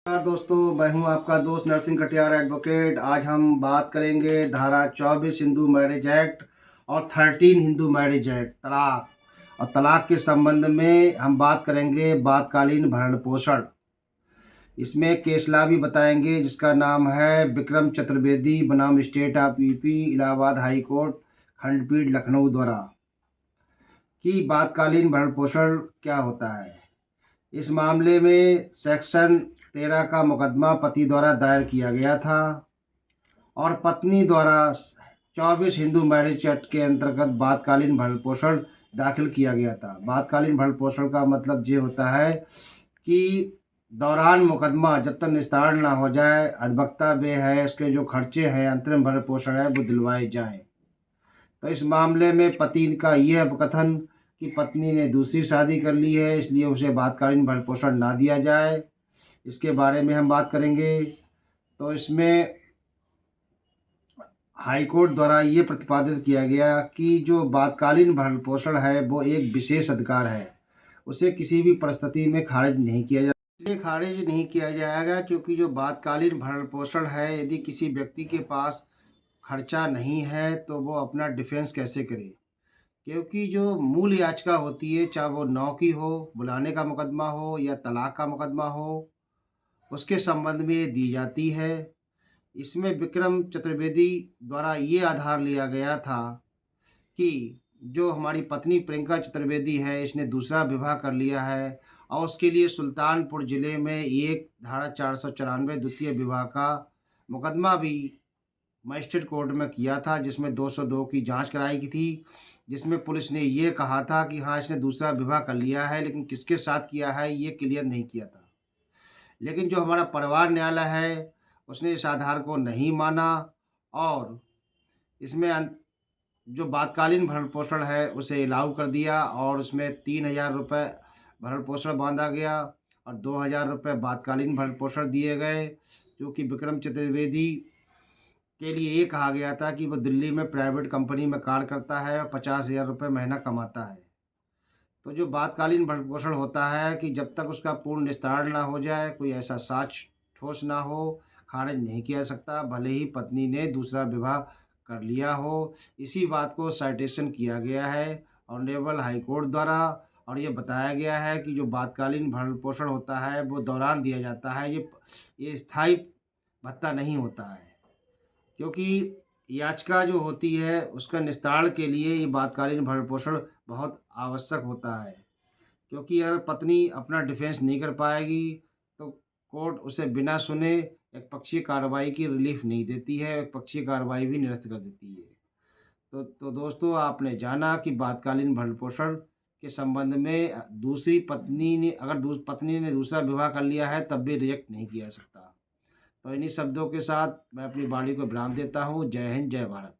नमस्कार दोस्तों, मैं हूं आपका दोस्त नरसिंह कटियार एडवोकेट। आज हम बात करेंगे धारा 24 हिंदू मैरिज एक्ट और 13 हिंदू मैरिज एक्ट तलाक और तलाक के संबंध में हम बात करेंगे बातकालीन भरण पोषण। इसमें केसला भी बताएंगे जिसका नाम है विक्रम चतुर्वेदी बनाम state of UP Allahabad high court खंडपीठ लखनऊ द्वारा कि बातकालीन भरण पोषण क्या होता है। इस मामले में सेक्शन 13 का मुकदमा पति द्वारा दायर किया गया था और पत्नी द्वारा 24 हिंदू मैरिज एक्ट के अंतर्गत बातकालीन भरण पोषण दाखिल किया गया था। बातकालीन भरण पोषण का मतलब ये होता है कि दौरान मुकदमा जब तक निस्तारण ना हो जाए, अधिवक्ता वे है उसके जो खर्चे हैं, अंतरिम भरण पोषण है, वो दिलवाए जाएं। तो इस मामले में पति का यह कथन कि पत्नी ने दूसरी शादी कर ली है, इसलिए उसे बातकालीन भरण पोषण ना दिया जाए, इसके बारे में हम बात करेंगे। तो इसमें हाई कोर्ट द्वारा ये प्रतिपादित किया गया कि जो बातकालीन भरण पोषण है वो एक विशेष अधिकार है, उसे किसी भी परिस्थिति में खारिज नहीं किया जा इसलिए खारिज नहीं किया जाएगा क्योंकि जो बातकालीन भरण पोषण है, यदि किसी व्यक्ति के पास खर्चा नहीं है तो वो अपना डिफेंस कैसे करे। क्योंकि जो मूल याचिका होती है, चाहे वो नौकी हो, बुलाने का मुकदमा हो या तलाक का मुकदमा हो, उसके संबंध में ये दी जाती है। इसमें विक्रम चतुर्वेदी द्वारा ये आधार लिया गया था कि जो हमारी पत्नी प्रियंका चतुर्वेदी है, इसने दूसरा विवाह कर लिया है और उसके लिए सुल्तानपुर ज़िले में एक धारा 494 द्वितीय विवाह का मुकदमा भी मजिस्ट्रेट कोर्ट में किया था, जिसमें 202 की जांच कराई की थी, जिसमें पुलिस ने ये कहा था कि हाँ, इसने दूसरा विवाह कर लिया है, लेकिन किसके साथ किया है ये क्लियर नहीं किया था। लेकिन जो हमारा परिवार न्यायालय है, उसने इस आधार को नहीं माना और इसमें जो बातकालीन भरण पोषण है उसे अलाउ कर दिया और उसमें 3000 रुपये भरण पोषण बांधा गया और 2000 रुपये बातकालीन भरण पोषण दिए गए, जो कि विक्रम चतुर्वेदी के लिए ये कहा गया था कि वो दिल्ली में प्राइवेट कंपनी में कार्य करता है और 50,000 रुपये महीना कमाता है। तो जो बातकालीन भरण पोषण होता है कि जब तक उसका पूर्ण निस्तारण ना हो जाए, कोई ऐसा साक्ष्य ठोस ना हो, खारिज नहीं किया जा सकता, भले ही पत्नी ने दूसरा विवाह कर लिया हो। इसी बात को साइटेशन किया गया है ऑनरेबल हाई कोर्ट द्वारा और ये बताया गया है कि जो बातकालीन भरण पोषण होता है वो दौरान दिया जाता है, ये स्थायी भत्ता नहीं होता है। क्योंकि याचिका जो होती है उसका निस्तारण के लिए ये बातकालीन भरण पोषण बहुत आवश्यक होता है। क्योंकि अगर पत्नी अपना डिफेंस नहीं कर पाएगी तो कोर्ट उसे बिना सुने एक पक्षीय कार्रवाई की रिलीफ नहीं देती है, एक पक्षीय कार्रवाई भी निरस्त कर देती है। तो दोस्तों, आपने जाना कि बातकालीन भरण पोषण के संबंध में दूसरी पत्नी ने अगर पत्नी ने दूसरा विवाह कर लिया है तब भी रिजेक्ट नहीं किया जा सकता। तो इन्हीं शब्दों के साथ मैं अपनी वाणी को विराम देता हूँ। जय हिंद, जय भारत।